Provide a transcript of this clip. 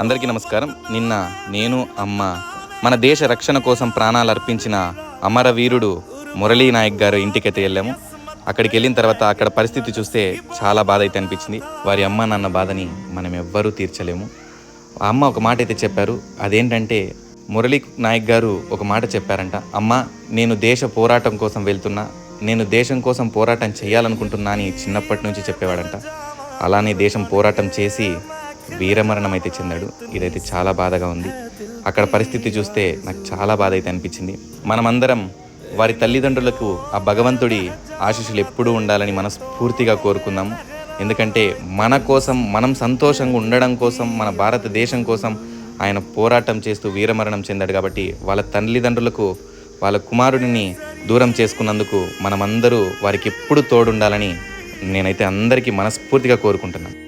అందరికీ నమస్కారం. నిన్న నేను, అమ్మ మన దేశ రక్షణ కోసం ప్రాణాలు అర్పించిన అమరవీరుడు మురళీ నాయక్ గారు ఇంటికైతే వెళ్ళాము. అక్కడికి వెళ్ళిన తర్వాత అక్కడ పరిస్థితి చూస్తే చాలా బాధ అయితే అనిపించింది. వారి అమ్మ నాన్న బాధని మనం ఎవ్వరూ తీర్చలేము. ఆ అమ్మ ఒక మాట అయితే చెప్పారు. అదేంటంటే మురళీ నాయక్ గారు ఒక మాట చెప్పారంట. అమ్మ, నేను దేశ పోరాటం కోసం వెళ్తున్నా, నేను దేశం కోసం పోరాటం చేయాలనుకుంటున్నా అని చిన్నప్పటి నుంచి చెప్పేవాడంట. అలానే దేశం పోరాటం చేసి వీరమరణం అయితే చెందాడు. ఇదైతే చాలా బాధగా ఉంది. అక్కడ పరిస్థితి చూస్తే నాకు చాలా బాధ అయితే అనిపించింది. మనమందరం వారి తల్లిదండ్రులకు ఆ భగవంతుడి ఆశీస్సులు ఎప్పుడూ ఉండాలని మనస్ఫూర్తిగా కోరుకుందాము. ఎందుకంటే మన కోసం, మనం సంతోషంగా ఉండడం కోసం, మన భారతదేశం కోసం ఆయన పోరాటం చేస్తూ వీరమరణం చెందాడు. కాబట్టి వాళ్ళ తల్లిదండ్రులకు వాళ్ళ కుమారుడిని దూరం చేసుకున్నందుకు మనమందరూ వారికి ఎప్పుడు తోడుండాలని నేనైతే అందరికీ మనస్ఫూర్తిగా కోరుకుంటున్నాను.